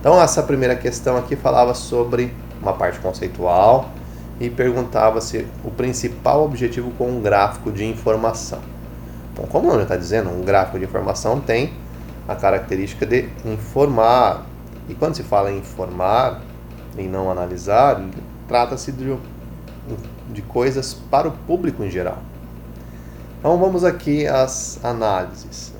Então essa primeira questão aqui falava sobre uma parte conceitual e perguntava se o principal objetivo com um gráfico de informação. Bom, como o nome está dizendo, um gráfico de informação tem a característica de informar. E quando se fala em informar, em não analisar, trata-se de coisas para o público em geral. Então vamos aqui às análises.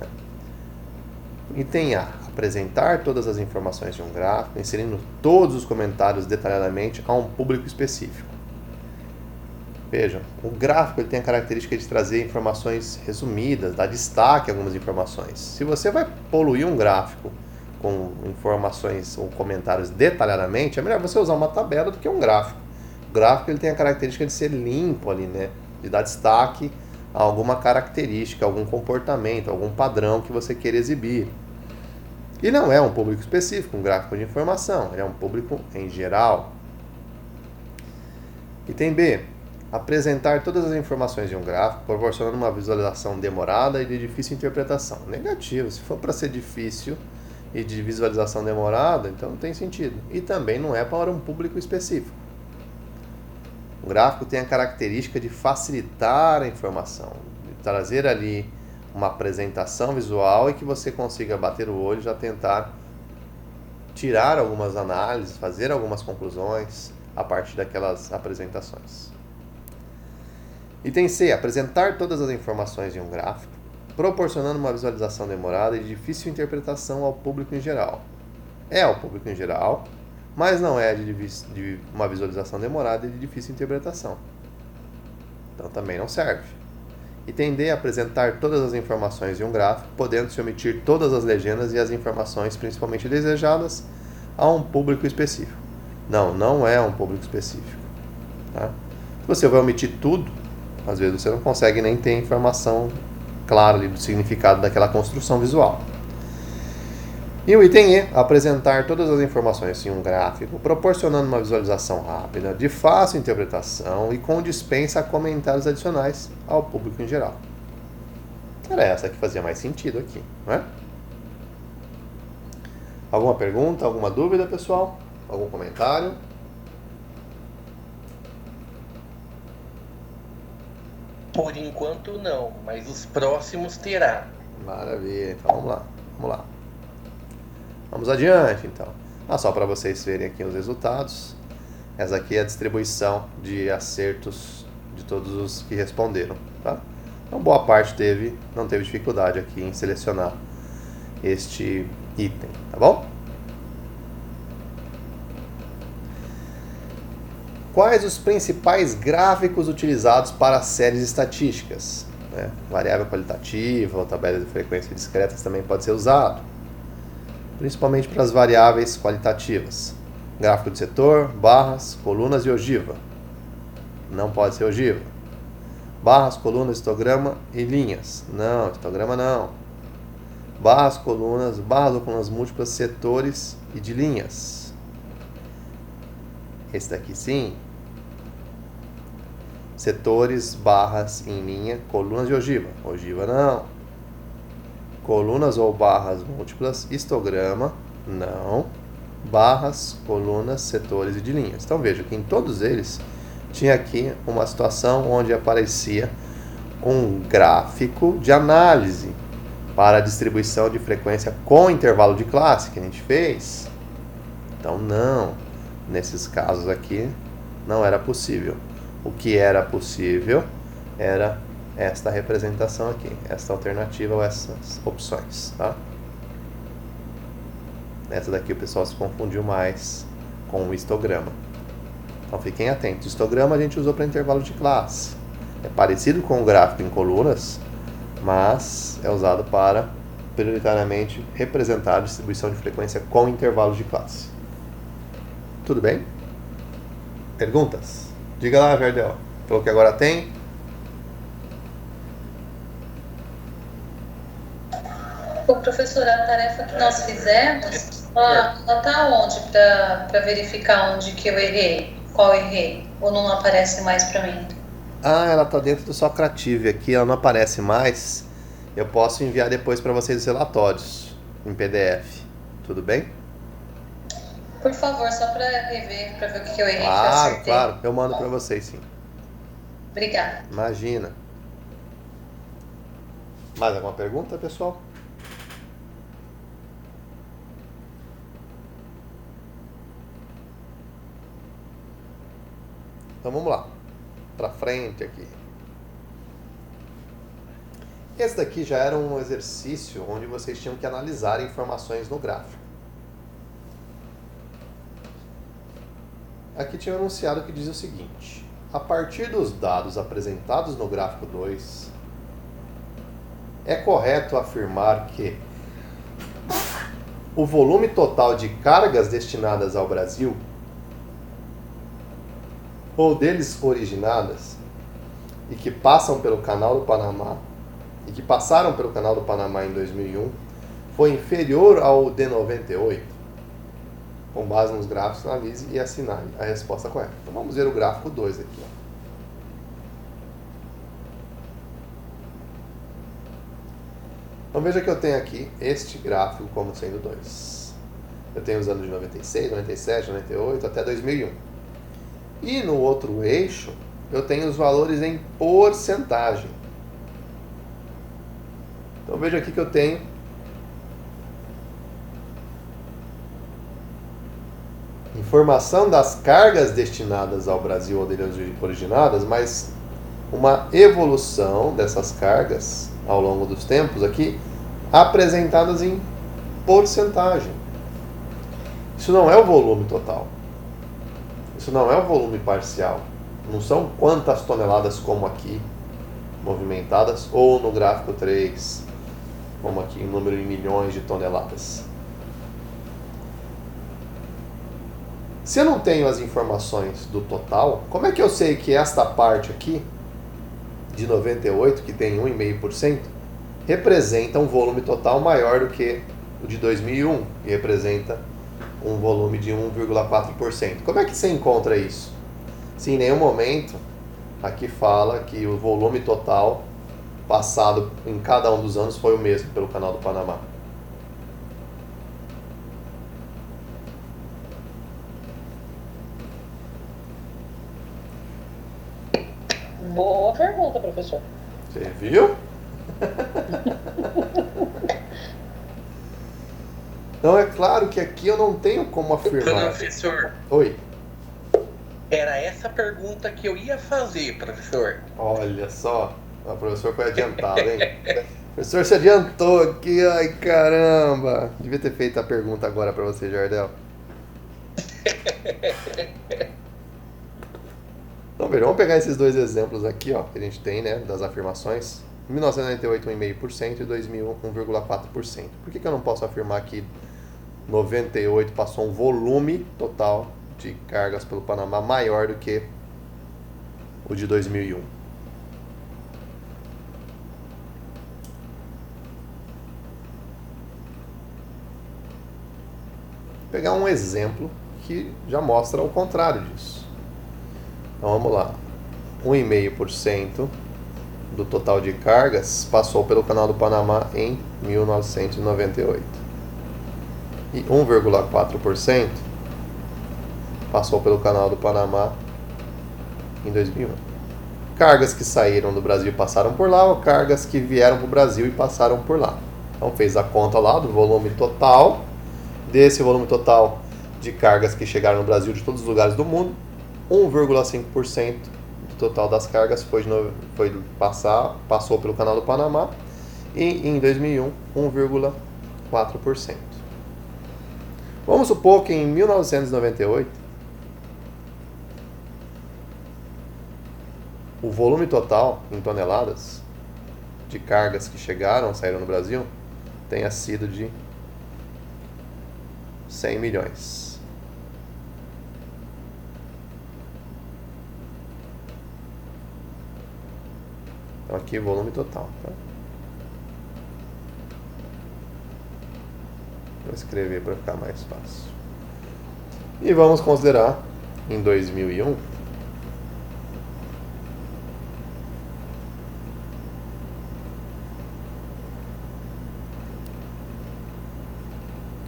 Item A. Apresentar todas as informações de um gráfico, inserindo todos os comentários detalhadamente a um público específico. Vejam, o gráfico ele tem a característica de trazer informações resumidas, dar destaque a algumas informações. Se você vai poluir um gráfico com informações ou comentários detalhadamente, é melhor você usar uma tabela do que um gráfico. O gráfico ele tem a característica de ser limpo ali, né? De dar destaque a alguma característica, algum comportamento, algum padrão que você queira exibir. E não é um público específico, um gráfico de informação, ele é um público em geral. Item B. Apresentar todas as informações de um gráfico, proporcionando uma visualização demorada e de difícil interpretação. Negativo, se for para ser difícil e de visualização demorada, então não tem sentido. E também não é para um público específico. O gráfico tem a característica de facilitar a informação, de trazer ali uma apresentação visual e que você consiga bater o olho e já tentar tirar algumas análises, fazer algumas conclusões a partir daquelas apresentações. Item C. Apresentar todas as informações de um gráfico, proporcionando uma visualização demorada e de difícil interpretação ao público em geral. É ao público em geral, mas não é de uma visualização demorada e de difícil interpretação. Então também não serve. Item D. Apresentar todas as informações de um gráfico, podendo-se omitir todas as legendas e as informações principalmente desejadas a um público específico. Não é um público específico. Tá? Se você vai omitir tudo, às vezes você não consegue nem ter informação clara ali do significado daquela construção visual. E o item E, apresentar todas as informações em um gráfico, proporcionando uma visualização rápida, de fácil interpretação e com dispensa a comentários adicionais ao público em geral. Era essa que fazia mais sentido aqui, não é? Alguma pergunta, alguma dúvida, pessoal? Algum comentário? Por enquanto não, mas os próximos terá. Maravilha, então vamos lá. Vamos adiante, então. Só para vocês verem aqui os resultados. Essa aqui é a distribuição de acertos de todos os que responderam, tá? Então, boa parte não teve dificuldade aqui em selecionar este item, tá bom? Quais os principais gráficos utilizados para séries estatísticas? Variável qualitativa ou tabela de frequência discretas também pode ser usado, principalmente para as variáveis qualitativas. Gráfico de setor, barras, colunas e ogiva. Não pode ser ogiva. Barras, colunas, histograma e linhas. Não, histograma não. Barras, colunas, barras ou colunas múltiplas, setores e de linhas. Esse daqui sim. Setores, barras em linha, colunas e ogiva. Ogiva não. Colunas ou barras múltiplas, histograma, não. Barras, colunas, setores e de linhas. Então veja que em todos eles tinha aqui uma situação onde aparecia um gráfico de análise para a distribuição de frequência com intervalo de classe que a gente fez. Então não, nesses casos aqui não era possível. O que era possível era esta representação aqui, esta alternativa ou essas opções, tá? Essa daqui o pessoal se confundiu mais com o histograma. Então fiquem atentos. O histograma a gente usou para intervalo de classe. É parecido com o gráfico em colunas, mas é usado para prioritariamente representar a distribuição de frequência com intervalos de classe. Tudo bem? Perguntas? Diga lá, Jardel. Falou que agora tem? O professor, a tarefa que nós fizemos, ela está onde para verificar onde que eu errei? Qual eu errei? Ou não aparece mais para mim? Ela está dentro do Socrative aqui, ela não aparece mais. Eu posso enviar depois para vocês os relatórios em PDF. Tudo bem? Por favor, só para rever, para ver o que eu errei, que eu Claro, acertei. claro. Eu mando para vocês, sim. Obrigada. Imagina. Mais alguma pergunta, pessoal? Então vamos lá. Para frente aqui. Esse daqui já era um exercício onde vocês tinham que analisar informações no gráfico. Aqui tinha um enunciado que diz o seguinte: a partir dos dados apresentados no gráfico 2, é correto afirmar que o volume total de cargas destinadas ao Brasil ou deles originadas e que passam pelo Canal do Panamá e que passaram pelo Canal do Panamá em 2001 foi inferior ao de 98? Com base nos gráficos, analise e assinale a resposta correta. Então vamos ver o gráfico 2 aqui. Então veja que eu tenho aqui este gráfico como sendo 2. Eu tenho os anos de 96, 97, 98 até 2001. E no outro eixo eu tenho os valores em porcentagem. Então veja aqui que eu tenho informação das cargas destinadas ao Brasil ou deles originadas, mas uma evolução dessas cargas ao longo dos tempos aqui, apresentadas em porcentagem. Isso não é o volume total. Isso não é o volume parcial. Não são quantas toneladas como aqui, movimentadas, ou no gráfico 3, como aqui, em número em milhões de toneladas. Se eu não tenho as informações do total, como é que eu sei que esta parte aqui, de 98, que tem 1,5%, representa um volume total maior do que o de 2001, que representa um volume de 1,4%? Como é que você encontra isso? Se em nenhum momento aqui fala que o volume total passado em cada um dos anos foi o mesmo pelo Canal do Panamá. Boa pergunta, professor. Você viu? Então é claro que aqui eu não tenho como afirmar. Professor, Oi. era essa pergunta que eu ia fazer, professor. Olha só, o professor foi adiantado, hein? O professor se adiantou aqui, ai caramba! Devia ter feito a pergunta agora para você, Jardel. Então, veja, vamos pegar esses dois exemplos aqui, ó, que a gente tem, né, das afirmações. Em 1998, 1,5% e 2001, 1,4%. Por que eu não posso afirmar que 98 passou um volume total de cargas pelo Panamá maior do que o de 2001? Vou pegar um exemplo que já mostra o contrário disso. Então vamos lá. 1,5% do total de cargas passou pelo Canal do Panamá em 1998. E 1,4% passou pelo Canal do Panamá em 2001. Cargas que saíram do Brasil e passaram por lá, ou cargas que vieram para o Brasil e passaram por lá. Então fez a conta lá do volume total, desse volume total de cargas que chegaram no Brasil de todos os lugares do mundo, 1,5% do total das cargas passou pelo Canal do Panamá, e em 2001, 1,4%. Vamos supor que em 1998 o volume total em toneladas de cargas que saíram no Brasil tenha sido de 100 milhões. Então aqui volume total, tá? Vou escrever para ficar mais fácil. E vamos considerar em 2001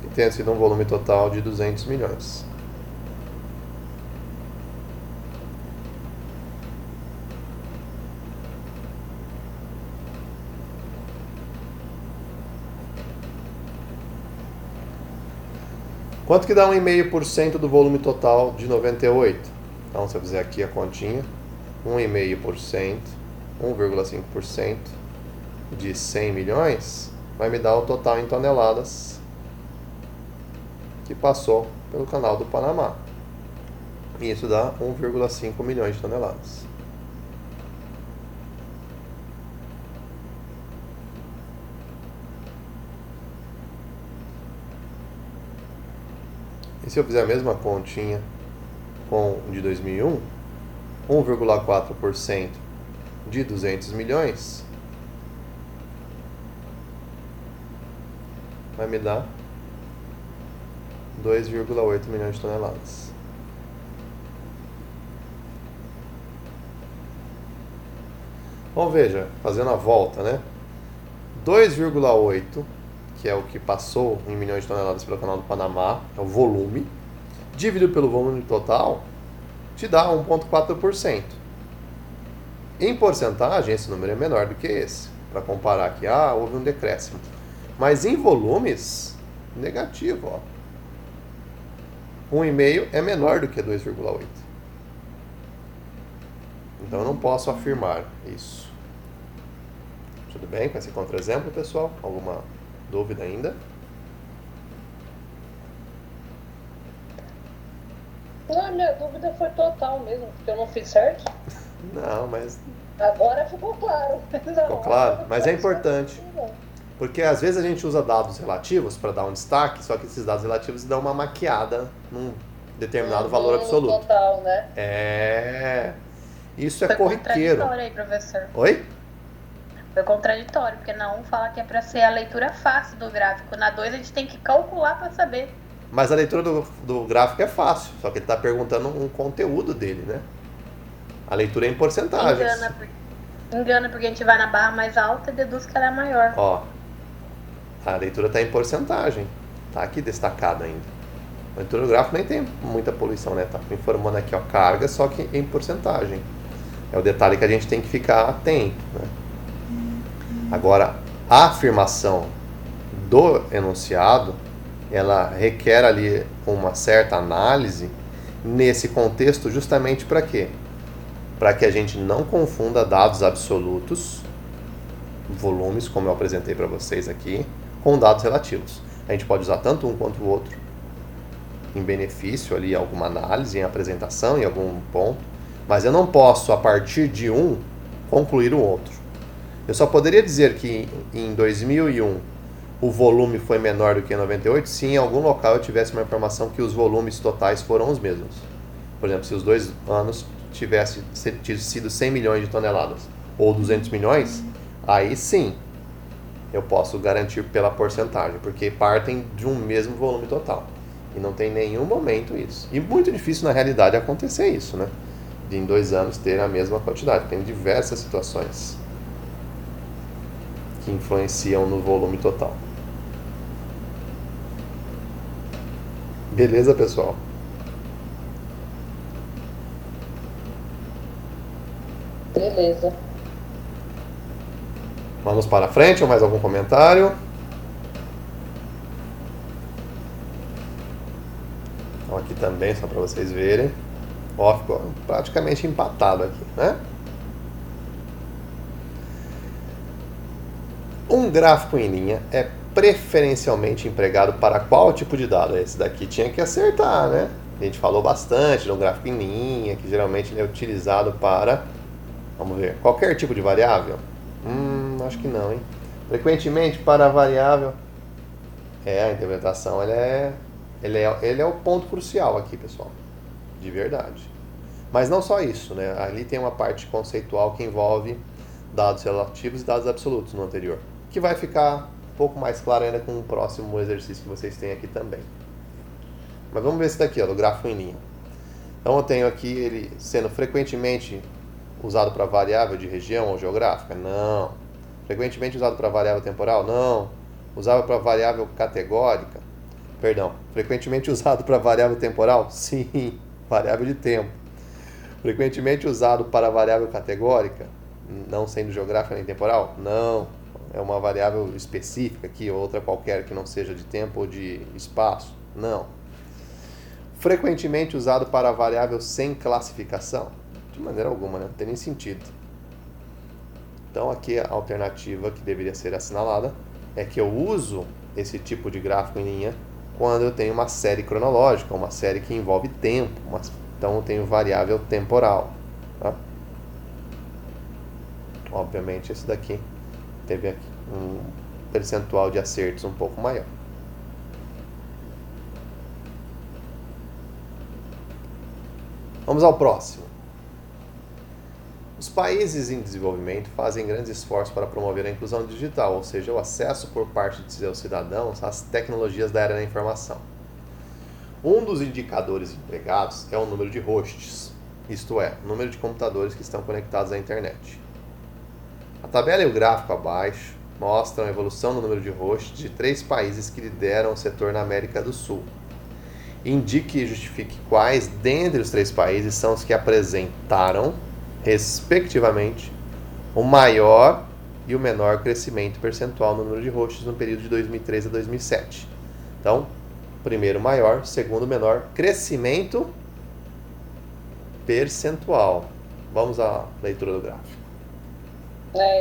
que tenha sido um volume total de 200 milhões. Quanto que dá 1,5% do volume total de 98? Então, se eu fizer aqui a continha, 1,5%, 1,5% de 100 milhões, vai me dar o total em toneladas que passou pelo Canal do Panamá. E isso dá 1,5 milhões de toneladas. E se eu fizer a mesma continha com o de 2001, 1,4% de 200 milhões vai me dar 2,8 milhões de toneladas. Bom, veja, fazendo a volta, né? 2,8, que é o que passou em milhões de toneladas pelo Canal do Panamá, é o volume, dividido pelo volume total, te dá 1,4%. Em porcentagem, esse número é menor do que esse. Para comparar aqui, houve um decréscimo. Mas em volumes, negativo, ó. 1,5 é menor do que 2,8. Então eu não posso afirmar isso. Tudo bem com esse contra-exemplo, pessoal? Alguma dúvida ainda? Não, minha dúvida foi total mesmo, porque eu não fiz certo. Não, mas... Agora ficou claro. Ficou claro? Mas é importante. Porque às vezes a gente usa dados relativos para dar um destaque, só que esses dados relativos dão uma maquiada num determinado valor absoluto. Total, né? É... Isso é Foi corriqueiro. contraditório aí, professor. Oi? Foi contraditório, porque na 1 fala que é para ser a leitura fácil do gráfico. Na 2 a gente tem que calcular para saber. Mas a leitura do gráfico é fácil, só que ele está perguntando um conteúdo dele, né? A leitura é em porcentagens. Engana porque a gente vai na barra mais alta e deduz que ela é maior. Ó, a leitura está em porcentagem. Tá aqui destacada ainda. A leitura do gráfico nem tem muita poluição, né? Tá informando aqui, ó, carga, só que em porcentagem. É o detalhe que a gente tem que ficar atento, né? Agora, a afirmação do enunciado, ela requer ali uma certa análise nesse contexto justamente para quê? Para que a gente não confunda dados absolutos, volumes, como eu apresentei para vocês aqui, com dados relativos. A gente pode usar tanto um quanto o outro, em benefício ali, alguma análise, em apresentação, em algum ponto, mas eu não posso, a partir de um, concluir o outro. Eu só poderia dizer que em 2001 o volume foi menor do que em 98 se em algum local eu tivesse uma informação que os volumes totais foram os mesmos. Por exemplo, se os 2 anos tivesse sido 100 milhões de toneladas ou 200 milhões, aí sim eu posso garantir pela porcentagem, porque partem de um mesmo volume total. E não tem nenhum momento isso. E muito difícil na realidade acontecer isso, né? De em 2 anos ter a mesma quantidade. Tem diversas situações que influenciam no volume total. Beleza, pessoal? Beleza. Vamos para frente ou mais algum comentário? Então aqui também, só para vocês verem. Ó, ficou praticamente empatado aqui, né? Um gráfico em linha é preferencialmente empregado para qual tipo de dado? Esse daqui tinha que acertar, né? A gente falou bastante no gráfico em linha, que geralmente ele é utilizado para, vamos ver, qualquer tipo de variável? Acho que não, hein? Frequentemente para a variável, a interpretação ele é o ponto crucial aqui, pessoal, de verdade. Mas não só isso, né? Ali tem uma parte conceitual que envolve dados relativos e dados absolutos no anterior, que vai ficar um pouco mais claro ainda com o próximo exercício que vocês têm aqui também. Mas vamos ver esse daqui, ó, do gráfico em linha. Então eu tenho aqui ele sendo frequentemente usado para variável de região ou geográfica? Não. Frequentemente usado para variável temporal? Não. Usado para variável categórica? Perdão. Frequentemente usado para variável temporal? Sim. Variável de tempo. Frequentemente usado para variável categórica? Não sendo geográfica nem temporal? Não. É uma variável específica aqui, outra qualquer que não seja de tempo ou de espaço? Não. frequentemente usado para variável sem classificação? De maneira alguma, né? Não tem nem sentido. Então aqui a alternativa que deveria ser assinalada é que eu uso esse tipo de gráfico em linha quando eu tenho uma série cronológica, uma série que envolve tempo, então eu tenho variável temporal. Tá? Obviamente esse daqui teve aqui um percentual de acertos um pouco maior. Vamos ao próximo. Os países em desenvolvimento fazem grandes esforços para promover a inclusão digital, ou seja, o acesso por parte de seus cidadãos às tecnologias da era da informação. Um dos indicadores empregados é o número de hosts, isto é, o número de computadores que estão conectados à internet. A tabela e o gráfico abaixo mostram a evolução do número de hosts de 3 países que lideram o setor na América do Sul. Indique e justifique quais dentre os 3 países são os que apresentaram, respectivamente, o maior e o menor crescimento percentual no número de hosts no período de 2003 a 2007. Então, primeiro maior, segundo menor, crescimento percentual. Vamos à leitura do gráfico.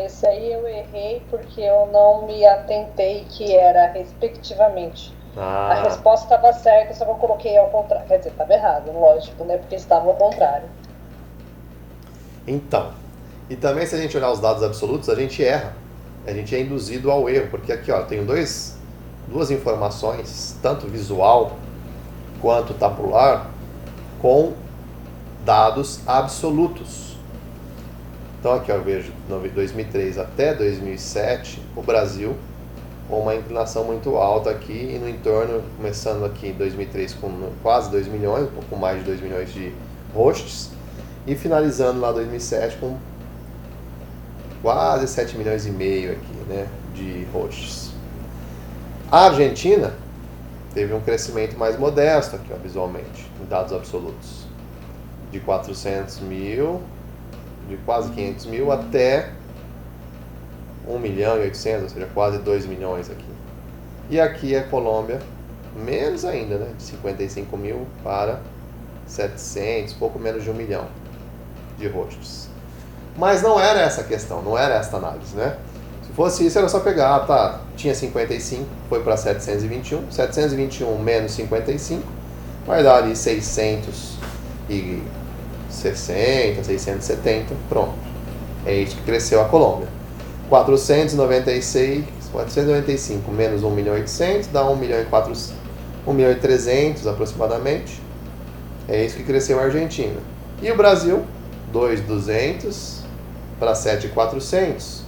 Esse aí eu errei porque eu não me atentei que era respectivamente. A resposta estava certa, só que eu coloquei ao contrário. Quer dizer, estava errado, lógico, né? Porque estava ao contrário. Então, e também se a gente olhar os dados absolutos, a gente erra. A gente é induzido ao erro, porque aqui ó, tenho duas informações, tanto visual quanto tabular, com dados absolutos. Então aqui ó, eu vejo de 2003 até 2007, o Brasil com uma inclinação muito alta aqui e no entorno, começando aqui em 2003 com quase 2 milhões, um pouco mais de 2 milhões de hosts, e finalizando lá em 2007 com quase 7 milhões e meio aqui, né, de hosts. A Argentina teve um crescimento mais modesto aqui, ó, visualmente, em dados absolutos, de 400 mil, de quase 500 mil até 1 milhão e 800, ou seja, quase 2 milhões aqui. E aqui a Colômbia, menos ainda, né, de 55 mil para 700, pouco menos de 1 milhão de hosts. Mas não era essa a questão, não era essa a análise, né? Se fosse isso, era só pegar, tá, tinha 55, foi para 721, 721 menos 55, vai dar ali 660, 670, pronto. É isso que cresceu a Colômbia. 495 menos 1 milhão e 800 dá 1 milhão e 300 aproximadamente. É isso que cresceu a Argentina. E o Brasil, 2.200 para 7.400,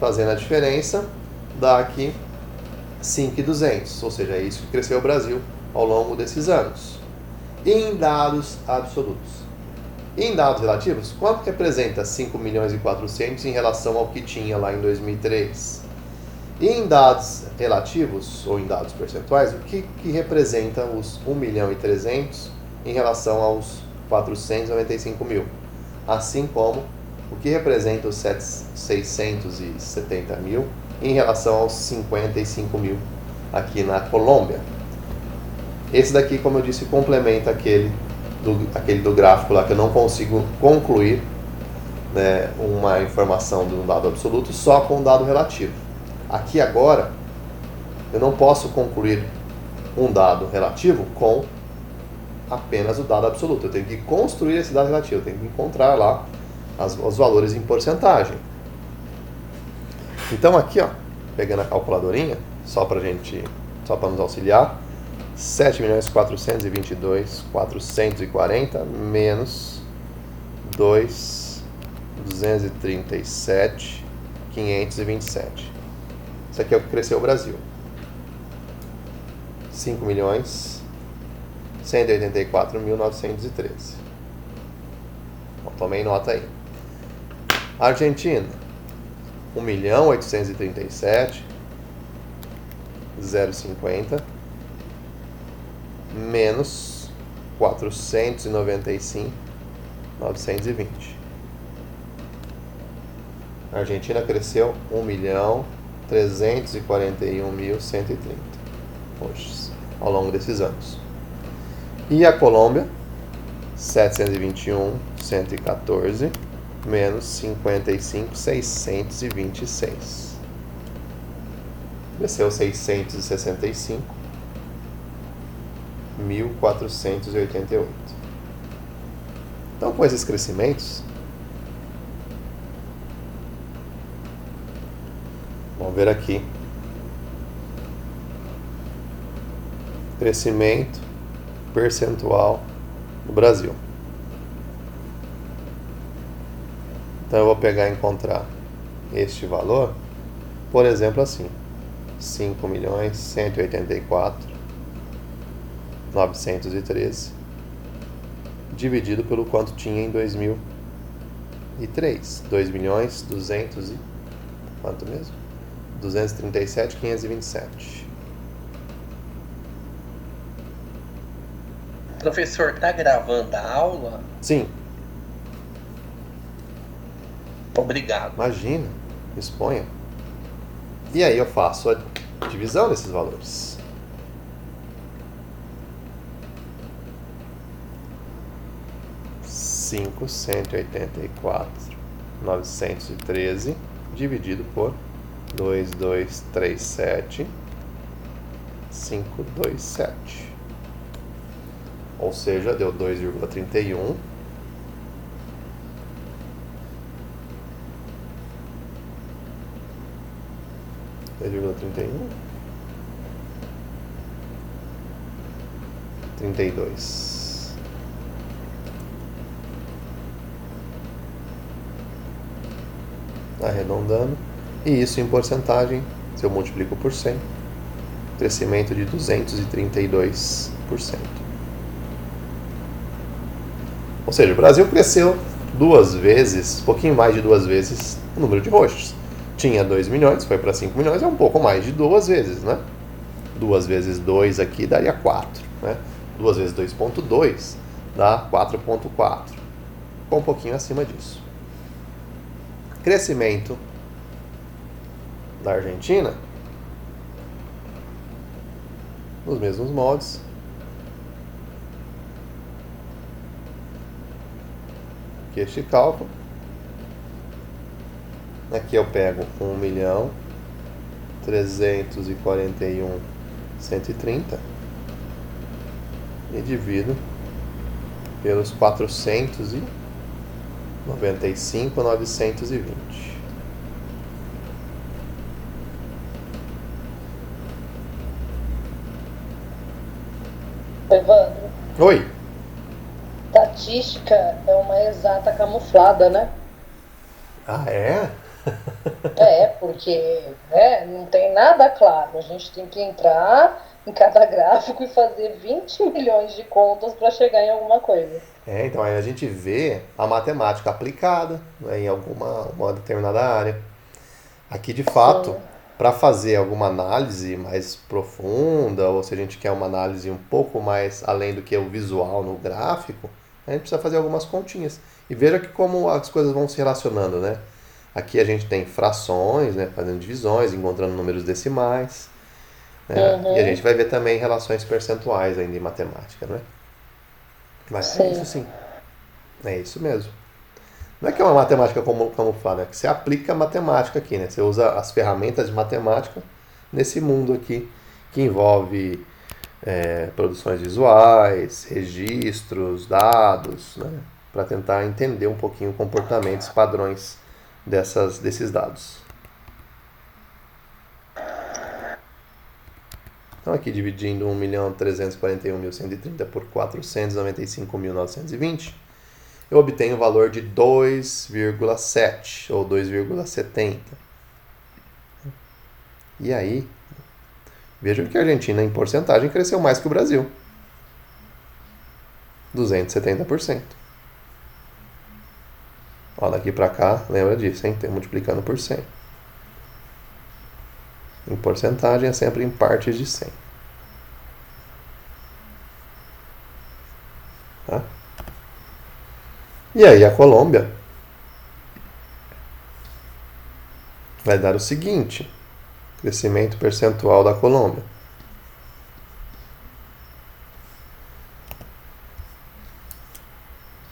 fazendo a diferença, dá aqui 5.200, ou seja, é isso que cresceu o Brasil ao longo desses anos. Em dados absolutos. Em dados relativos, quanto representa 5 milhões e 400 em relação ao que tinha lá em 2003? E em dados relativos, ou em dados percentuais, o que representa os 1 milhão e 300 em relação aos 495 mil? Assim como o que representa os 670 mil em relação aos 55 mil aqui na Colômbia. Esse daqui, como eu disse, complementa aquele do gráfico lá, que eu não consigo concluir, né, uma informação de um dado absoluto só com um dado relativo. Aqui agora, eu não posso concluir um dado relativo com apenas o dado absoluto. Eu tenho que construir esse dado relativo, eu tenho que encontrar lá os valores em porcentagem. Então aqui, ó, pegando a calculadorinha, só para nos auxiliar, 7.422.440 menos 237.527. Isso aqui é o que cresceu o Brasil. 5.184.913. Bom, tomei nota aí. Argentina, 1.837.050 menos 495.920. A Argentina cresceu 1.341.130 hoje, ao longo desses anos. E a Colômbia, 721.114 menos 55.626. Desceu 665.1.488. Então, com esses crescimentos, vamos ver aqui. Crescimento percentual no Brasil. Então eu vou pegar e encontrar este valor, por exemplo, assim: 5.184.913 dividido pelo quanto tinha em 2003. 2.200 e quanto mesmo? 237.527. Professor, tá gravando a aula? Sim. Obrigado. Imagina, exponha. E aí eu faço a divisão desses valores. Cinco 184.913 dividido por 2.237.527. Ou seja, deu 2,31. $32. Arredondando. E isso em porcentagem, se eu multiplico por 100, crescimento de 232%. Ou seja, o Brasil cresceu 2 vezes, um pouquinho mais de 2 vezes o número de roxos. Tinha 2 milhões, foi para 5 milhões, é um pouco mais de 2 vezes, né? 2 vezes 2 aqui daria 4, né? 2 vezes 2,2 dá 4,4. Ficou um pouquinho acima disso. Crescimento da Argentina, nos mesmos moldes. Aqui este cálculo. Aqui eu pego 1.341.130 e divido pelos 495.920. Evandro. Oi. Estatística é uma exata camuflada, né? Ah, é? Porque não tem nada claro. A gente tem que entrar em cada gráfico e fazer 20 milhões de contas para chegar em alguma coisa. Então aí a gente vê a matemática aplicada, né, em uma determinada área. Aqui, de fato, para fazer alguma análise mais profunda, ou se a gente quer uma análise um pouco mais além do que o visual no gráfico, a gente precisa fazer algumas continhas. E veja que como as coisas vão se relacionando, né? Aqui a gente tem frações, né, fazendo divisões, encontrando números decimais. Né? E a gente vai ver também relações percentuais ainda em matemática, né? Mas é isso sim. É isso mesmo. Não é que é uma matemática camuflada, é que você aplica a matemática aqui, né? Você usa as ferramentas de matemática nesse mundo aqui, que envolve produções visuais, registros, dados, né? Para tentar entender um pouquinho comportamentos, padrões desses dados. Então aqui dividindo 1.341.130 por 495.920, eu obtenho o valor de 2,7 ou 2,70. E aí, vejam que a Argentina em porcentagem cresceu mais que o Brasil. 270%. Ó, daqui para cá, lembra disso, hein? Multiplicando por 100. Em porcentagem é sempre em partes de 100. Tá? E aí a Colômbia vai dar o seguinte: crescimento percentual da Colômbia.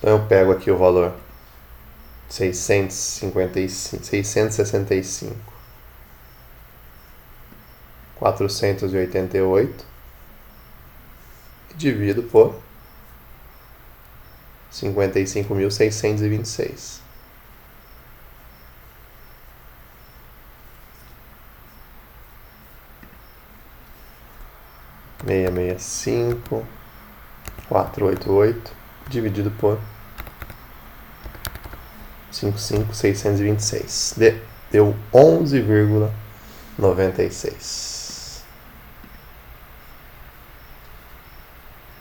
Então eu pego aqui o valor 665, 488 e divido por 55.626. Meia 5, 488 dividido por 55.626. Deu 11,96.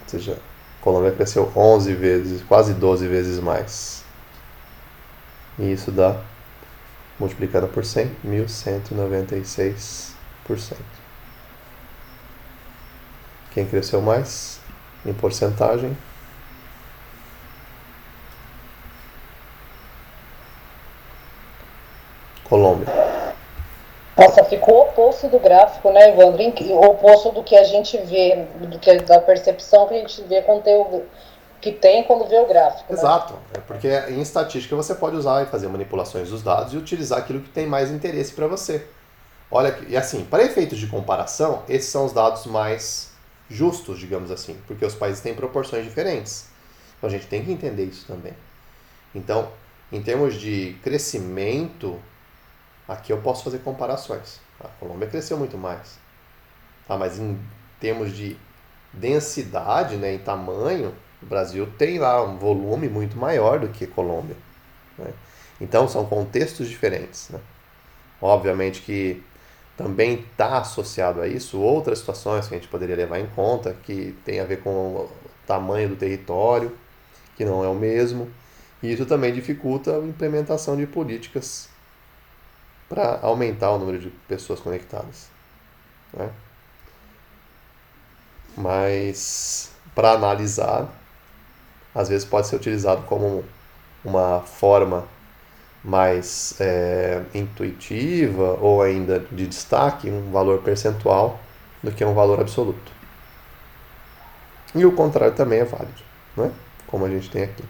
Ou seja, a Colômbia cresceu 11 vezes, quase 12 vezes mais. E isso dá, multiplicado por 100, 1.196%. Quem cresceu mais em porcentagem? Colômbia. Nossa, ficou o oposto do gráfico, né, Evandro? O oposto do que a gente vê, da percepção que a gente vê conteúdo que tem quando vê o gráfico. Exato. Né? Porque em estatística você pode usar e fazer manipulações dos dados e utilizar aquilo que tem mais interesse para você. Olha, e assim, para efeitos de comparação, esses são os dados mais justos, digamos assim, porque os países têm proporções diferentes. Então a gente tem que entender isso também. Então, em termos de crescimento, aqui eu posso fazer comparações. A Colômbia cresceu muito mais. Tá? Mas em termos de densidade, né, em tamanho, o Brasil tem lá um volume muito maior do que a Colômbia. Né? Então são contextos diferentes. Né? Obviamente que também está associado a isso outras situações que a gente poderia levar em conta, que tem a ver com o tamanho do território, que não é o mesmo, e isso também dificulta a implementação de políticas para aumentar o número de pessoas conectadas. Né? Mas, para analisar, às vezes pode ser utilizado como uma forma mais intuitiva ou ainda de destaque, um valor percentual do que um valor absoluto. E o contrário também é válido, né? Como a gente tem aqui.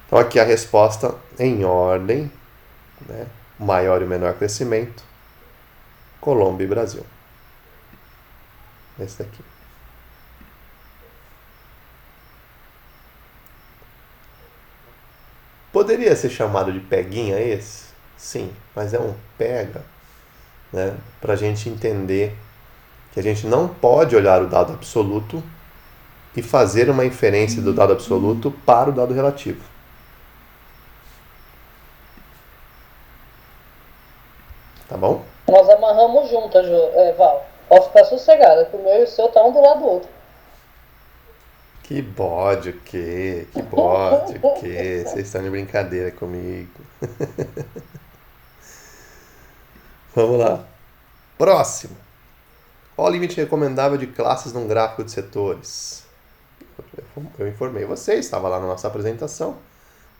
Então aqui a resposta em ordem, né? O maior e o menor crescimento, Colômbia e Brasil. Esse daqui. Poderia ser chamado de peguinha esse? Sim, mas é um pega, né, para a gente entender que a gente não pode olhar o dado absoluto e fazer uma inferência do dado absoluto para o dado relativo. Tá bom? Nós amarramos juntas, Val. Posso ficar sossegada, que o meu e o seu estão um do lado do outro. Que bode o quê? Que bode o quê? Vocês estão de brincadeira comigo. Vamos lá. Próximo. Qual o limite recomendável de classes num gráfico de setores? Eu informei você, estava lá na nossa apresentação.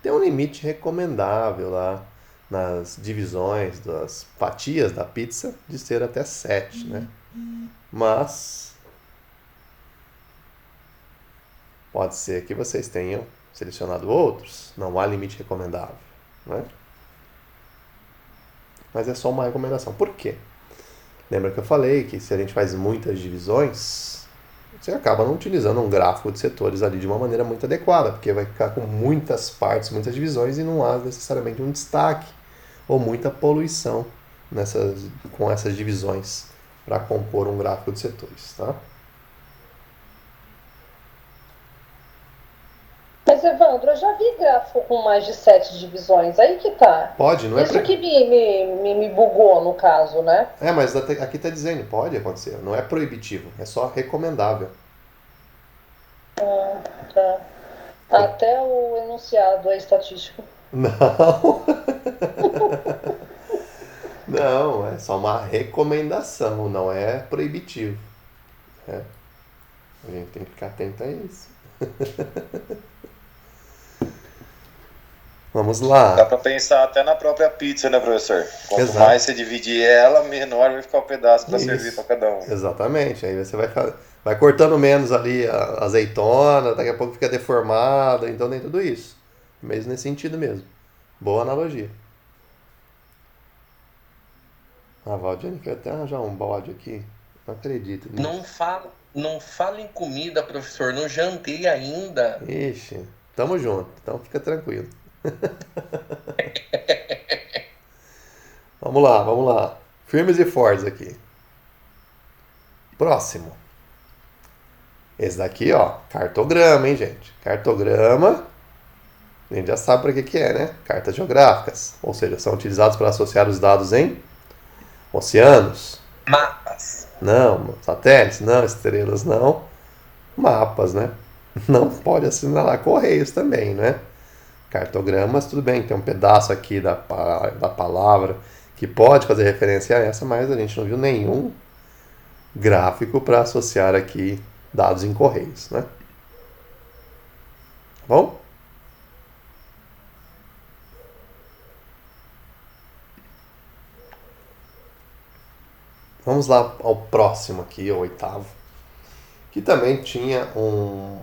Tem um limite recomendável lá nas divisões das fatias da pizza de ser até 7, né? Mas pode ser que vocês tenham selecionado outros. Não há limite recomendável, né? Mas é só uma recomendação. Por quê? Lembra que eu falei que se a gente faz muitas divisões, você acaba não utilizando um gráfico de setores ali de uma maneira muito adequada, porque vai ficar com muitas partes, muitas divisões e não há necessariamente um destaque ou muita poluição com essas divisões para compor um gráfico de setores, tá? Mas, Evandro, eu já vi gráfico com mais de 7 divisões. Aí que tá. Pode, não é? Isso que me bugou, no caso, né? Mas aqui tá dizendo, pode acontecer. Não é proibitivo, é só recomendável. Tá. Até o enunciado é estatístico. Não. Não, é só uma recomendação, não é proibitivo. A gente tem que ficar atento a isso. Vamos lá. Dá pra pensar até na própria pizza, né, professor? Quanto Exato. mais você dividir ela, menor vai ficar o pedaço para servir para cada um. Exatamente. Aí você vai Vai cortando menos ali a azeitona, daqui a pouco fica deformado, então tem tudo isso. Mesmo nesse sentido mesmo. Boa analogia. A Valdiane quer até arranjar um balde aqui. Não acredito nisso. Não fala em comida, professor. Não jantei ainda. Ixi, tamo junto. Então fica tranquilo. Vamos lá. Firmes e fortes aqui. Próximo. Esse daqui, ó, cartograma, hein, gente? Cartograma, a gente já sabe para que é, né? Cartas geográficas, ou seja, são utilizados para associar os dados em oceanos. Mapas. Não, satélites, não, estrelas, não. Mapas, né? Não pode assinalar correios também, né? Cartogramas, tudo bem, tem um pedaço aqui da palavra que pode fazer referência a essa, mas a gente não viu nenhum gráfico para associar aqui dados em correios, né? Bom? Vamos lá ao próximo aqui, o 8º, que também tinha um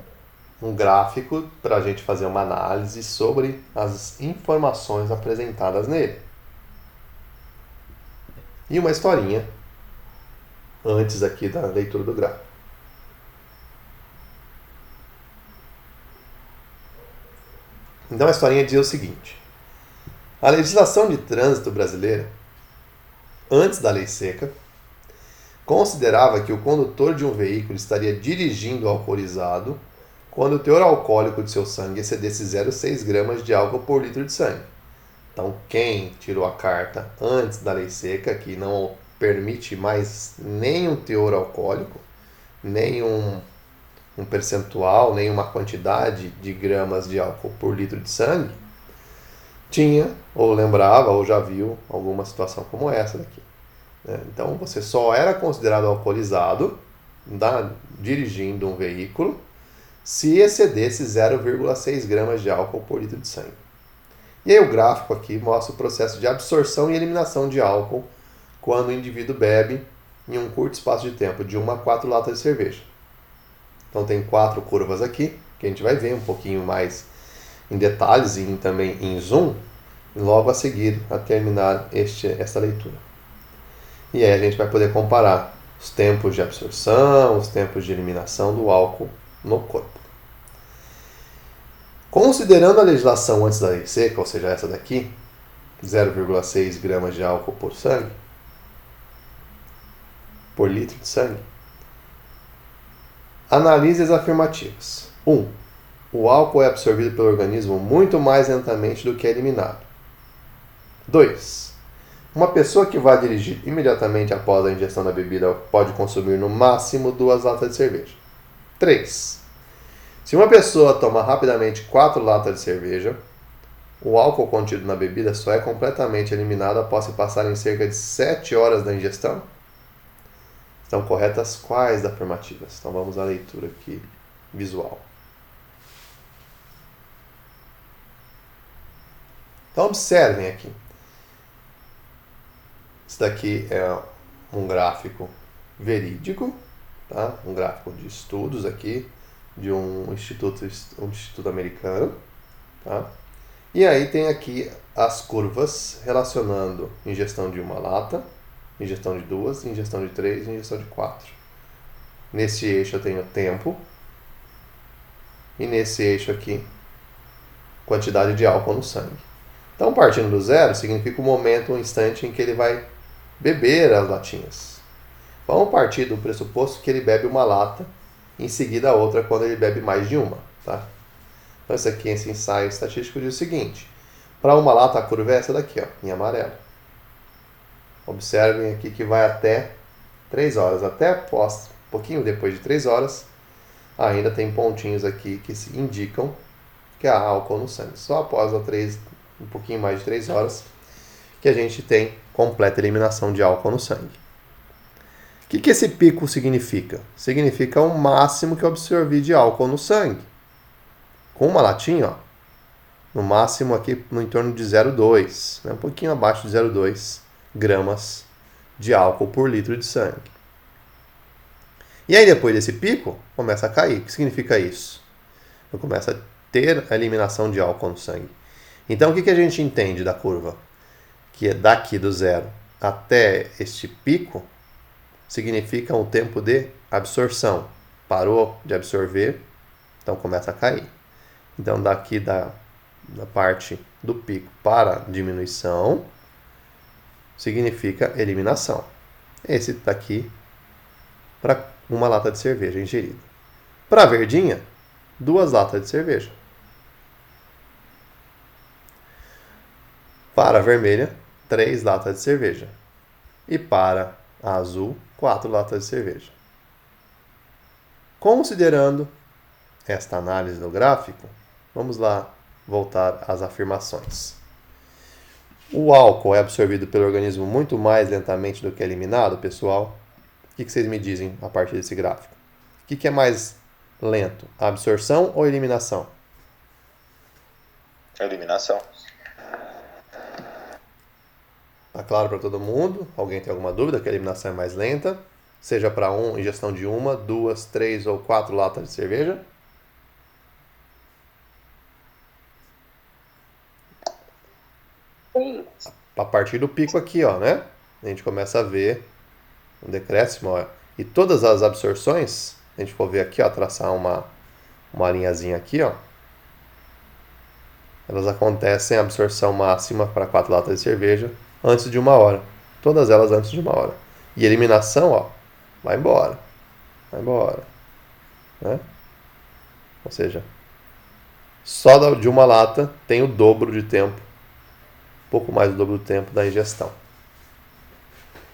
gráfico para a gente fazer uma análise sobre as informações apresentadas nele. E uma historinha antes aqui da leitura do gráfico. Então a historinha diz o seguinte: a legislação de trânsito brasileira, antes da lei seca, considerava que o condutor de um veículo estaria dirigindo alcoolizado quando o teor alcoólico de seu sangue excedesse 0,6 gramas de álcool por litro de sangue. Então, quem tirou a carta antes da lei seca, que não permite mais nenhum teor alcoólico, nem um percentual, nem uma quantidade de gramas de álcool por litro de sangue, tinha, ou lembrava, ou já viu alguma situação como essa daqui. Então, você só era considerado alcoolizado dirigindo um veículo se excedesse 0,6 gramas de álcool por litro de sangue. E aí o gráfico aqui mostra o processo de absorção e eliminação de álcool quando o indivíduo bebe em um curto espaço de tempo, de 1 a 4 latas de cerveja. Então tem 4 curvas aqui, que a gente vai ver um pouquinho mais em detalhes e também em zoom, logo a seguir a terminar esta leitura. E aí a gente vai poder comparar os tempos de absorção, os tempos de eliminação do álcool no corpo. Considerando a legislação antes da lei seca, ou seja, essa daqui, 0,6 gramas de álcool por sangue, por litro de sangue, analise as afirmativas. 1. O álcool é absorvido pelo organismo muito mais lentamente do que é eliminado. 2. Uma pessoa que vai dirigir imediatamente após a ingestão da bebida pode consumir no máximo 2 latas de cerveja. 3. Se uma pessoa toma rapidamente 4 latas de cerveja, o álcool contido na bebida só é completamente eliminado após se passarem cerca de 7 horas da ingestão. Estão corretas quais afirmativas? Então vamos à leitura aqui visual. Então observem aqui. Isso daqui é um gráfico verídico, tá? Um gráfico de estudos aqui de um instituto americano, tá? E aí tem aqui as curvas relacionando ingestão de 1 lata, ingestão de 2, ingestão de 3 e ingestão de 4. Nesse eixo eu tenho tempo e nesse eixo aqui quantidade de álcool no sangue. Então, partindo do zero significa o momento, o instante em que ele vai beber as latinhas. Vamos partir do pressuposto que ele bebe 1 lata, em seguida a outra quando ele bebe mais de uma, tá? Então esse aqui, esse ensaio estatístico diz o seguinte: para 1 lata a curva é essa daqui, ó, em amarelo. Observem aqui que vai até 3 horas, até após, um pouquinho depois de 3 horas, ainda tem pontinhos aqui que se indicam que há álcool no sangue. Só após um pouquinho mais de 3 horas que a gente tem completa eliminação de álcool no sangue. O que esse pico significa? Significa o máximo que eu absorvi de álcool no sangue. Com uma latinha, ó, no máximo aqui no entorno de 0,2, né, um pouquinho abaixo de 0,2 gramas de álcool por litro de sangue. E aí depois desse pico, começa a cair. O que significa isso? Começa a ter a eliminação de álcool no sangue. Então o que a gente entende da curva? Que é daqui do zero até este pico, significa um tempo de absorção. Parou de absorver, então começa a cair. Então daqui da parte do pico para diminuição, significa eliminação. Esse daqui para uma lata de cerveja ingerida. Para a verdinha, 2 latas de cerveja. Para a vermelha, 3 latas de cerveja. E para a azul, 4 latas de cerveja. Considerando esta análise do gráfico, vamos lá voltar às afirmações. O álcool é absorvido pelo organismo muito mais lentamente do que é eliminado, pessoal? O que vocês me dizem a partir desse gráfico? O que é mais lento, a absorção ou a eliminação? Eliminação. Tá claro para todo mundo? Alguém tem alguma dúvida que a eliminação é mais lenta? Seja para ingestão de 1, 2, 3 ou 4 latas de cerveja? Sim. A partir do pico aqui, ó, né? A gente começa a ver um decréscimo, ó. E todas as absorções, a gente for ver aqui, ó, traçar uma linhazinha aqui, ó. Elas acontecem a absorção máxima para 4 latas de cerveja antes de 1 hora. Todas elas antes de 1 hora. E eliminação, ó, vai embora. Vai embora. Né? Ou seja, só de uma lata tem o dobro de tempo. Pouco mais do dobro do tempo da ingestão.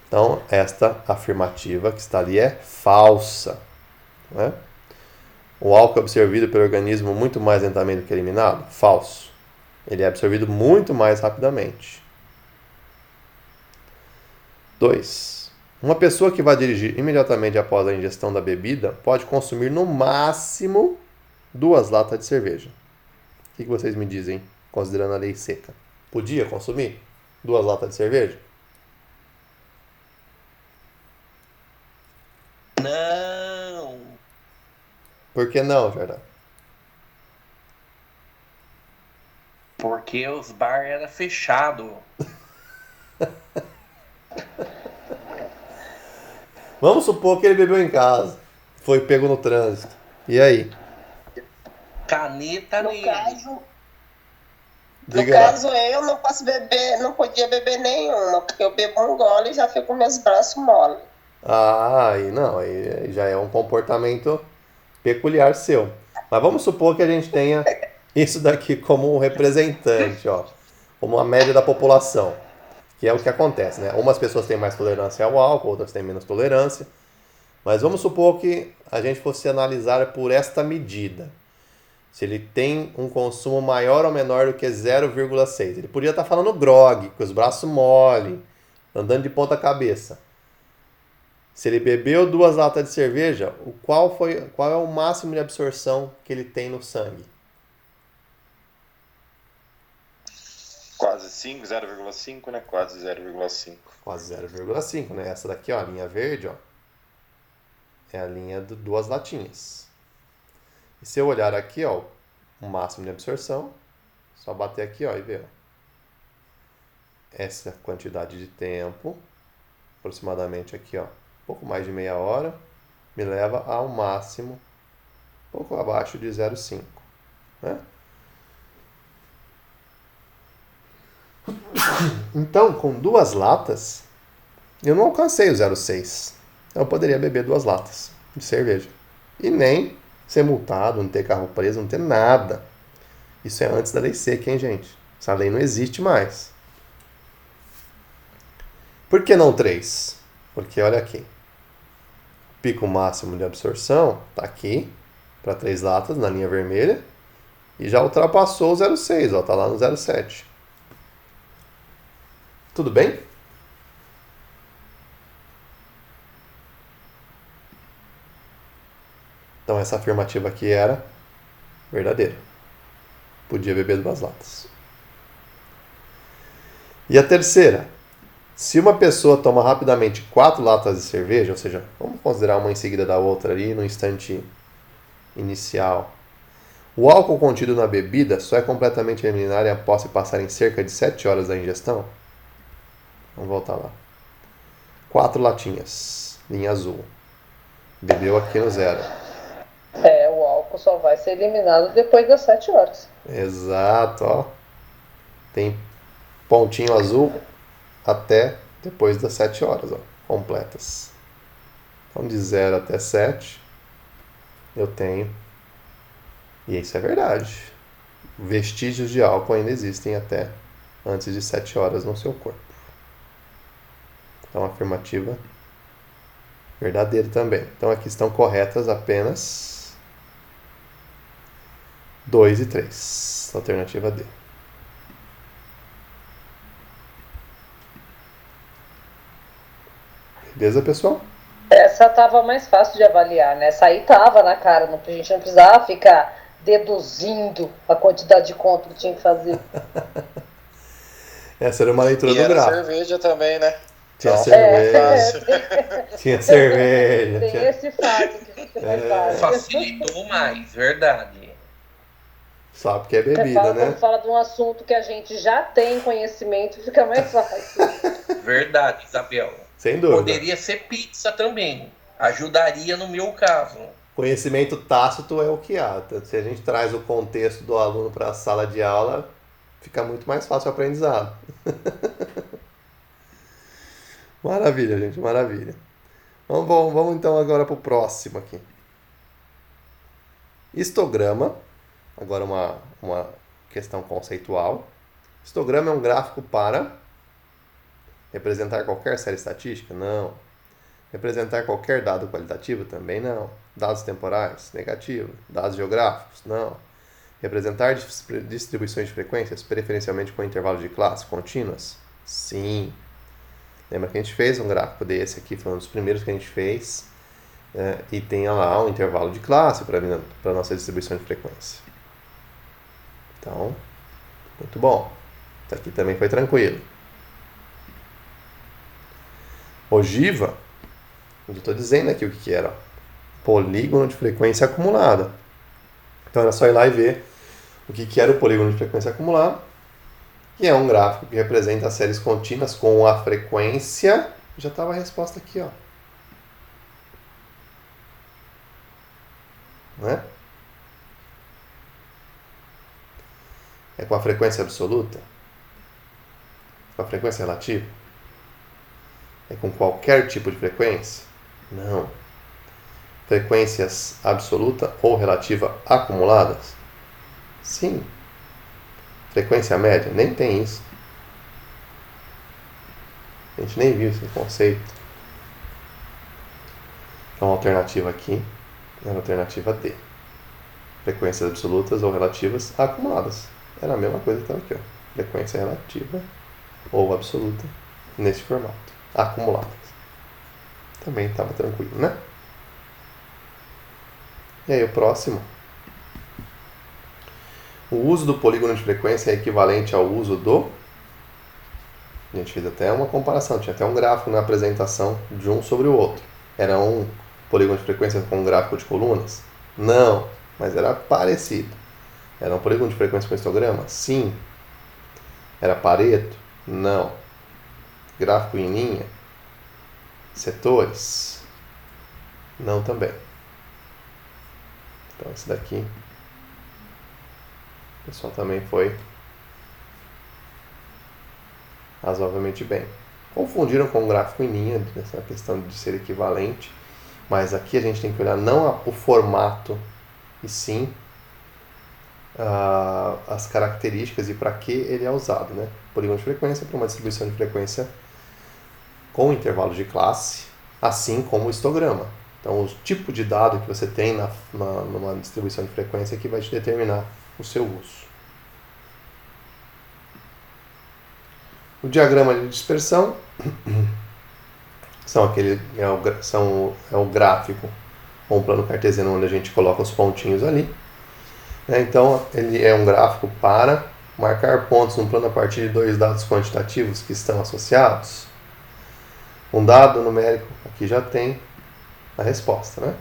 Então, esta afirmativa que está ali é falsa. Né? O álcool é absorvido pelo organismo muito mais lentamente do que eliminado? Falso. Ele é absorvido muito mais rapidamente. 2. Uma pessoa que vai dirigir imediatamente após a ingestão da bebida pode consumir no máximo 2 latas de cerveja. O que vocês me dizem, considerando a lei seca? Podia consumir 2 latas de cerveja? Não. Por que não, Jordão? Porque os bar era fechado. Vamos supor que ele bebeu em casa. Foi pego no trânsito. E aí? Caneta No nele. caso, eu não posso beber, não podia beber nenhuma, porque eu bebo um gole e já fico com meus braços mole. Ah, aí não, aí já é um comportamento peculiar seu. Mas vamos supor que a gente tenha isso daqui como um representante, ó, como a média da população, que é o que acontece, né? Umas pessoas têm mais tolerância ao álcool, outras têm menos tolerância. Mas vamos supor que a gente fosse analisar por esta medida. Se ele tem um consumo maior ou menor do que 0,6. Ele podia estar falando grog, com os braços mole, andando de ponta cabeça. Se ele bebeu 2 latas de cerveja, qual é o máximo de absorção que ele tem no sangue? Quase 5, 0,5, né? Quase 0,5. Quase 0,5, né? Essa daqui, ó, a linha verde, ó, é a linha de 2 latinhas. E se eu olhar aqui, ó, o máximo de absorção, só bater aqui, ó, e ver, ó. Essa quantidade de tempo, aproximadamente aqui, ó, pouco mais de meia hora, me leva ao máximo, pouco abaixo de 0,5, né? Então, com 2 latas, eu não alcancei o 0,6. Eu poderia beber 2 latas de cerveja. E nem ser multado, não ter carro preso, não ter nada. Isso é antes da lei seca, hein, gente? Essa lei não existe mais. Por que não 3? Porque olha aqui. O pico máximo de absorção está aqui, para 3 latas, na linha vermelha. E já ultrapassou o 0,6, ó, está lá no 0,7. Tudo bem? Então essa afirmativa aqui era verdadeira. Podia beber 2 latas. E a terceira, Se uma pessoa toma rapidamente 4 latas de cerveja, ou seja, vamos considerar uma em seguida da outra ali no instante inicial, o álcool contido na bebida só é completamente eliminado após se passarem cerca de 7 horas da ingestão? Vamos voltar lá. 4 latinhas, linha azul. Bebeu aqui no 0. O álcool só vai ser eliminado depois das 7 horas. Exato, ó. Tem pontinho azul até depois das 7 horas, ó, completas. Então, de 0 até 7, eu tenho. E isso é verdade. Vestígios de álcool ainda existem até antes de 7 horas no seu corpo. Então, afirmativa verdadeira também. Então, aqui estão corretas apenas 2 e 3. Alternativa D. Beleza, pessoal? Essa tava mais fácil de avaliar, né? Essa aí tava na cara, a gente não precisava ficar deduzindo a quantidade de conta que tinha que fazer. Essa era uma leitura e do era gráfico. cerveja também, né? Tinha cerveja. Tinha cerveja. Tem Tinha... esse fato que fica mais fácil. Facilitou mais, verdade. Só porque é bebida, Quando fala de um assunto que a gente já tem conhecimento, fica mais fácil. Verdade, Isabel. Sem dúvida. Poderia ser pizza também. Ajudaria no meu caso. Conhecimento tácito é o que há. Se a gente traz o contexto do aluno para a sala de aula, fica muito mais fácil o aprendizado. Maravilha, gente, maravilha. Vamos então agora para o próximo aqui. Histograma. Agora uma questão conceitual. Histograma é um gráfico para representar qualquer série estatística? Não. Representar qualquer dado qualitativo? Também não. Dados temporais? Negativo. Dados geográficos? Não. Representar distribuições de frequências, preferencialmente com intervalo de classe contínuas? Sim. Lembra que a gente fez um gráfico desse aqui, foi um dos primeiros que a gente fez, e tem lá um intervalo de classe para a nossa distribuição de frequência. Então, muito bom. Isso aqui também foi tranquilo. Ogiva, eu estou dizendo aqui o que era. Polígono de frequência acumulada. Então era só ir lá e ver o que era o polígono de frequência acumulada, que é um gráfico que representa as séries contínuas com a frequência. Já estava a resposta aqui, ó. Né? É com a frequência absoluta? Com a frequência relativa? É com qualquer tipo de frequência? Não. Frequências absoluta ou relativa acumuladas? Sim. Frequência média? Nem tem isso. A gente nem viu esse conceito. Então a alternativa aqui é a alternativa D. Frequências absolutas ou relativas acumuladas. Era a mesma coisa que estava aqui, ó. Frequência relativa ou absoluta nesse formato. Acumuladas. Também estava tranquilo, né? E aí o próximo. O uso do polígono de frequência é equivalente ao uso do... A gente fez até uma comparação, tinha até um gráfico na apresentação de um sobre o outro. Era um polígono de frequência com um gráfico de colunas? Não, mas era parecido. Era um polígono de frequência com histograma? Sim. Era Pareto? Não. Gráfico em linha? Setores? Não também. Então esse daqui, o pessoal também foi razoavelmente bem. Confundiram com o gráfico em linha, essa questão de ser equivalente, mas aqui a gente tem que olhar não o formato, e sim as características e para que ele é usado, né? Polígono de frequência para uma distribuição de frequência com intervalo de classe, assim como o histograma. Então, o tipo de dado que você tem numa distribuição de frequência que vai te determinar o seu uso. O diagrama de dispersão é o gráfico ou um plano cartesiano onde a gente coloca os pontinhos ali. Então, ele é um gráfico para marcar pontos no plano a partir de dois dados quantitativos que estão associados? Um dado numérico, aqui já tem a resposta, né?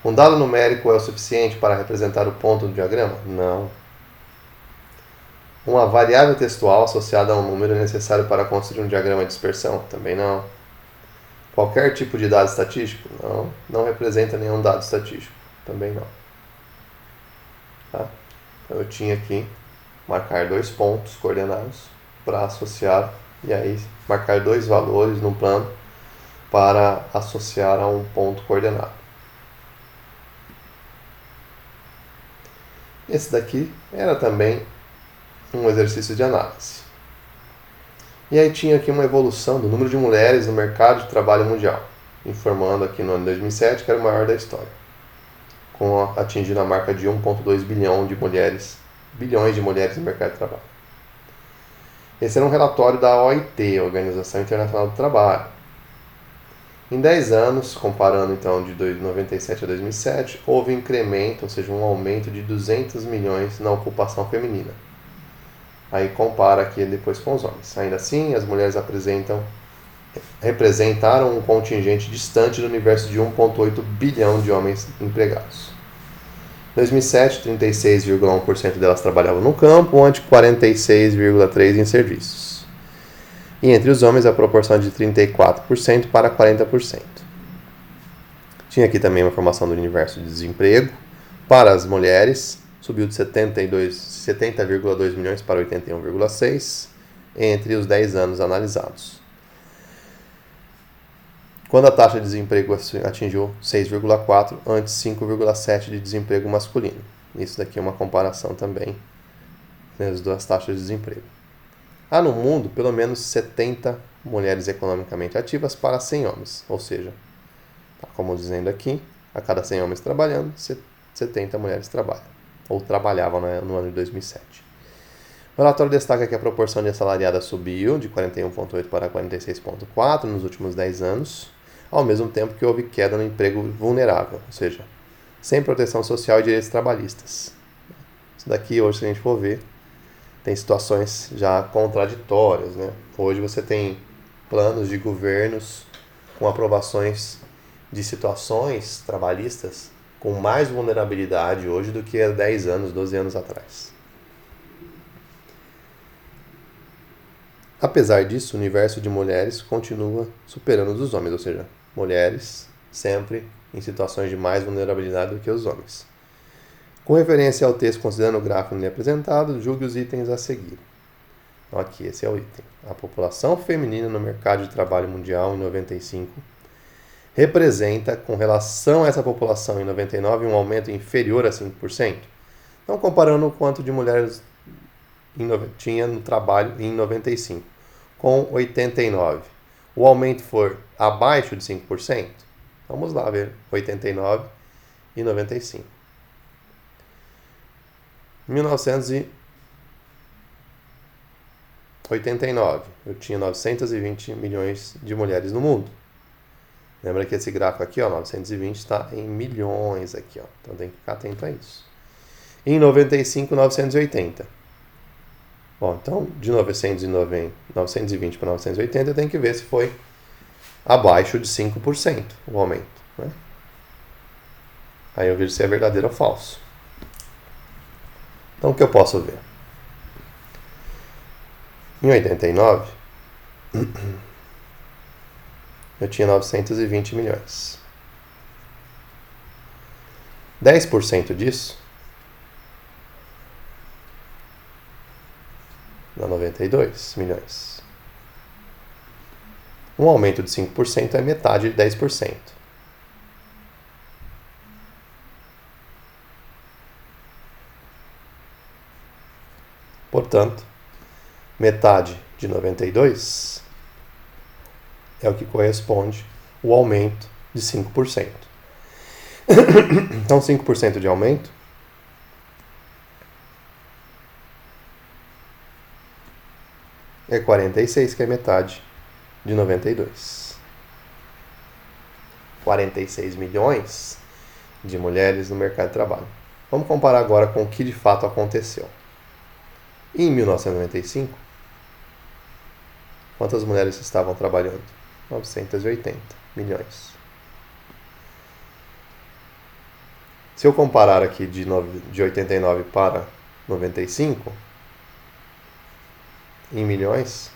Um dado numérico é o suficiente para representar o ponto do diagrama? Não. Uma variável textual associada a um número é necessário para construir um diagrama de dispersão? Também não. Qualquer tipo de dado estatístico? Não. Não representa nenhum dado estatístico? Também não. Tá? Então eu tinha aqui marcar 2 pontos coordenados para associar, e aí marcar 2 valores no plano para associar a um ponto coordenado. Esse daqui era também um exercício de análise. E aí tinha aqui uma evolução do número de mulheres no mercado de trabalho mundial, informando aqui no ano 2007 que era o maior da história, atingindo a marca de 1,2 bilhões de mulheres no mercado de trabalho. Esse era um relatório da OIT, Organização Internacional do Trabalho. Em 10 anos, comparando então de 1997 a 2007, houve um incremento, ou seja, um aumento de 200 milhões na ocupação feminina. Aí compara aqui depois com os homens. Ainda assim, as mulheres representaram um contingente distante do universo de 1,8 bilhão de homens empregados. Em 2007, 36,1% delas trabalhavam no campo, ante 46,3% em serviços. E entre os homens a proporção é de 34% para 40%. Tinha aqui também uma informação do universo de desemprego. Para as mulheres, subiu de 70,2 milhões para 81,6 entre os 10 anos analisados. Quando a taxa de desemprego atingiu 6,4, antes 5,7 de desemprego masculino. Isso daqui é uma comparação também das duas taxas de desemprego. Há no mundo pelo menos 70 mulheres economicamente ativas para 100 homens, ou seja, como dizendo aqui, a cada 100 homens trabalhando, 70 mulheres trabalham, ou trabalhavam no ano de 2007. O relatório destaca que a proporção de assalariadas subiu de 41,8 para 46,4 nos últimos 10 anos, ao mesmo tempo que houve queda no emprego vulnerável, ou seja, sem proteção social e direitos trabalhistas. Isso daqui, hoje, se a gente for ver, tem situações já contraditórias, né? Hoje você tem planos de governos com aprovações de situações trabalhistas com mais vulnerabilidade hoje do que há 10 anos, 12 anos atrás. Apesar disso, o universo de mulheres continua superando os dos homens, ou seja, mulheres sempre em situações de mais vulnerabilidade do que os homens. Com referência ao texto, considerando o gráfico ali apresentado, julgue os itens a seguir. Então, aqui, esse é o item. A população feminina no mercado de trabalho mundial em 95 representa, com relação a essa população em 99, um aumento inferior a 5%. Então, comparando o quanto de mulheres tinha no trabalho em 95 com 89. O aumento for abaixo de 5%? Vamos lá ver 89 e 95. 1989, eu tinha 920 milhões de mulheres no mundo. Lembra que esse gráfico aqui, ó, 920 está em milhões aqui, ó. Então tem que ficar atento a isso. Em 95, 980. Bom, então de 920 para 980 tem que ver se foi abaixo de 5% o aumento, né? Aí eu vejo se é verdadeiro ou falso. Então, o que eu posso ver? Em 89, eu tinha 920 milhões. 10% disso dá 92 milhões. Um aumento de 5% é metade de 10%. Portanto, metade de 92 é o que corresponde ao aumento de 5%. Então, 5% de aumento é 46, que é metade de 92. 46 milhões de mulheres no mercado de trabalho. Vamos comparar agora com o que de fato aconteceu. Em 1995, quantas mulheres estavam trabalhando 980 milhões. Se eu comparar aqui de 89 para 95, em milhões,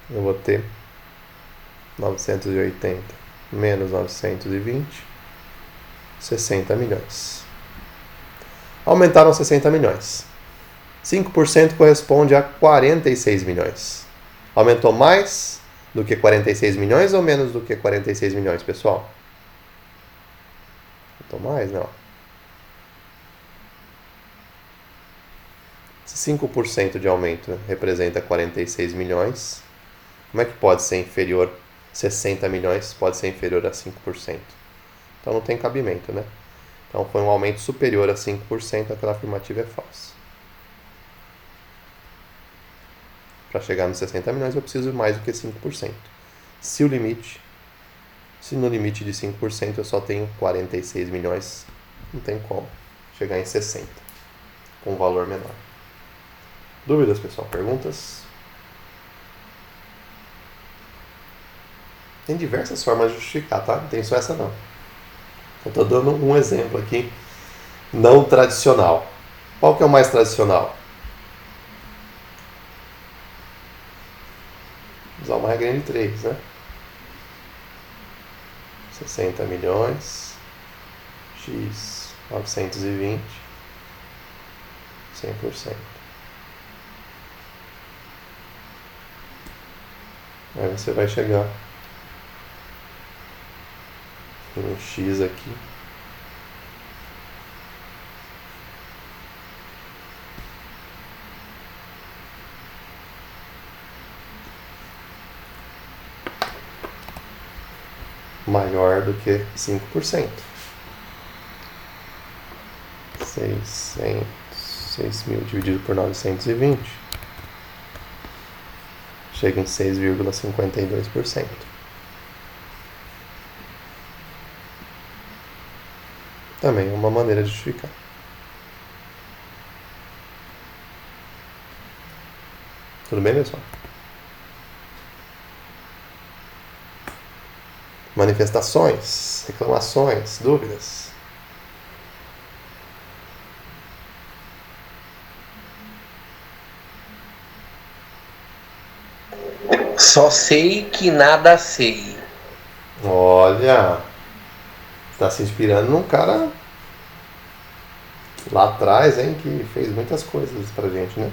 eu vou ter 980 menos 920, 60 milhões. Aumentaram 60 milhões. 5% corresponde a 46 milhões. Aumentou mais do que 46 milhões ou menos do que 46 milhões, pessoal? Aumentou mais, não. Se 5% de aumento representa 46 milhões, como é que pode ser inferior? 60 milhões pode ser inferior a 5%. Então não tem cabimento, né? Então foi um aumento superior a 5%, aquela afirmativa é falsa. Para chegar nos 60 milhões eu preciso mais do que 5%. Se no limite de 5% eu só tenho 46 milhões, não tem como chegar em 60 com um valor menor. Dúvidas, pessoal? Perguntas? Tem diversas formas de justificar, tá? Não tem só essa não. Eu estou dando um exemplo aqui não tradicional. Qual que é o mais tradicional? Usar uma regrinha de 3, né? 60 milhões, x 920, 100%. Aí você vai chegar em um x aqui. Maior do que 5%. 6.000 dividido por 920 chega em 6,52%. Também é uma maneira de justificar. Tudo bem, pessoal? Manifestações, reclamações, dúvidas? Só sei que nada sei. Olha, está se inspirando num cara lá atrás, hein, que fez muitas coisas pra gente, né?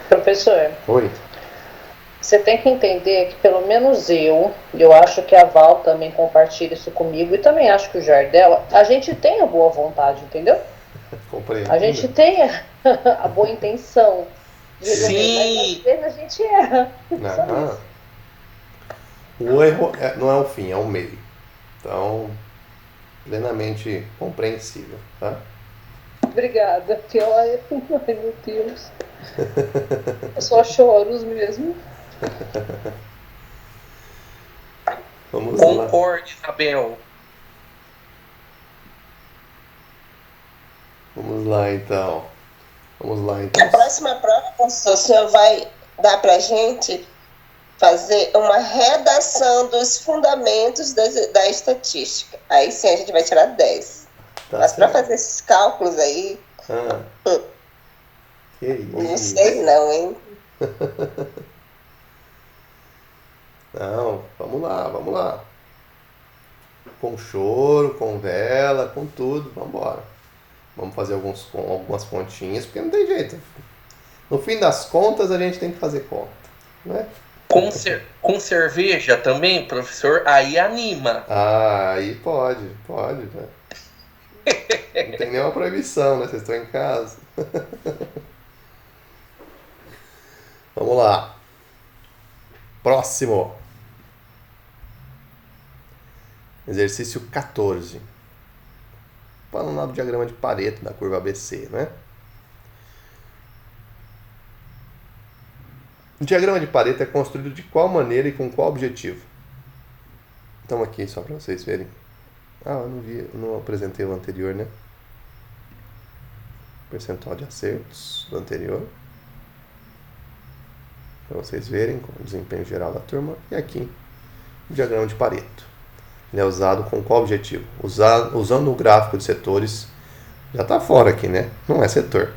Professor. Oi. Você tem que entender que pelo menos eu acho que a Val também compartilha isso comigo e também acho que o Jardel, a gente tem a boa vontade, entendeu? Compreendo. A gente tem a boa intenção de Sim. Mas às vezes a gente erra. Não. O erro não é o fim, é o meio. Então, plenamente compreensível, tá? Obrigada. Porque ai meu Deus. Eu só choro mesmo. Vamos lá. Concorde, Isabel. Vamos lá, então. A próxima prova, professor, o senhor vai dar pra gente fazer uma redação dos fundamentos da estatística. Aí sim a gente vai tirar 10. Tá Mas para certo. fazer esses cálculos aí, Que isso? não sei não, hein? Não, vamos lá. Com choro, com vela, com tudo, vamos embora. Vamos fazer algumas continhas, porque não tem jeito. No fim das contas, a gente tem que fazer conta, né? Com cerveja também, professor? Aí anima. Ah, aí pode, né? Não tem nenhuma proibição, né? Vocês estão em casa. Vamos lá. Próximo. Exercício 14. Falando lá do diagrama de Pareto da curva ABC, né? O diagrama de Pareto é construído de qual maneira e com qual objetivo? Então aqui, só para vocês verem. Eu não apresentei o anterior, né? Percentual de acertos do anterior. Para vocês verem o desempenho geral da turma. E aqui, o diagrama de Pareto. Ele é usado com qual objetivo? Usando o gráfico de setores. Já está fora aqui, né? Não é setor.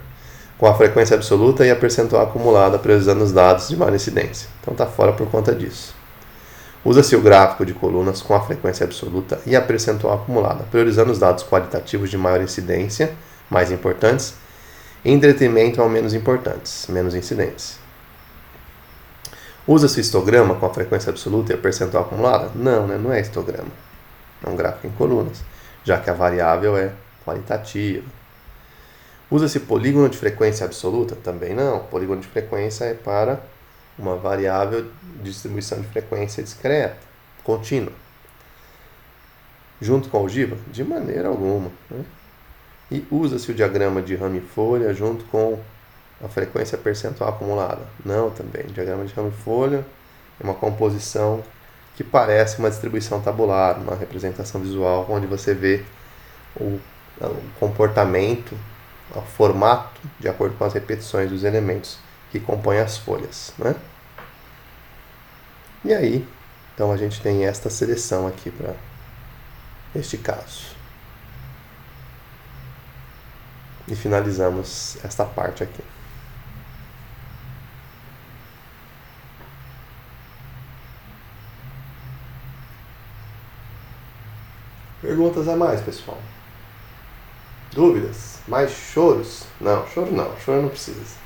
Com a frequência absoluta e a percentual acumulada, priorizando os dados de maior incidência. Então está fora por conta disso. Usa-se o gráfico de colunas com a frequência absoluta e a percentual acumulada, priorizando os dados qualitativos de maior incidência, mais importantes, em detrimento ao menos importantes, menos incidentes. Usa-se o histograma com a frequência absoluta e a percentual acumulada? Não, né? Não é histograma. É um gráfico em colunas, já que a variável é qualitativa. Usa-se polígono de frequência absoluta? Também não. Polígono de frequência é para uma variável de distribuição de frequência discreta, contínua. Junto com a ogiva? De maneira alguma, né? E usa-se o diagrama de ramifolha junto com a frequência percentual acumulada? Não, também. O diagrama de ramifolha é uma composição que parece uma distribuição tabular, uma representação visual, onde você vê o comportamento, o formato, de acordo com as repetições dos elementos que compõem as folhas, né? E aí, então a gente tem esta seleção aqui para este caso. E finalizamos esta parte aqui. Perguntas a mais, pessoal? Dúvidas? Mais choros? Não, choro não precisa.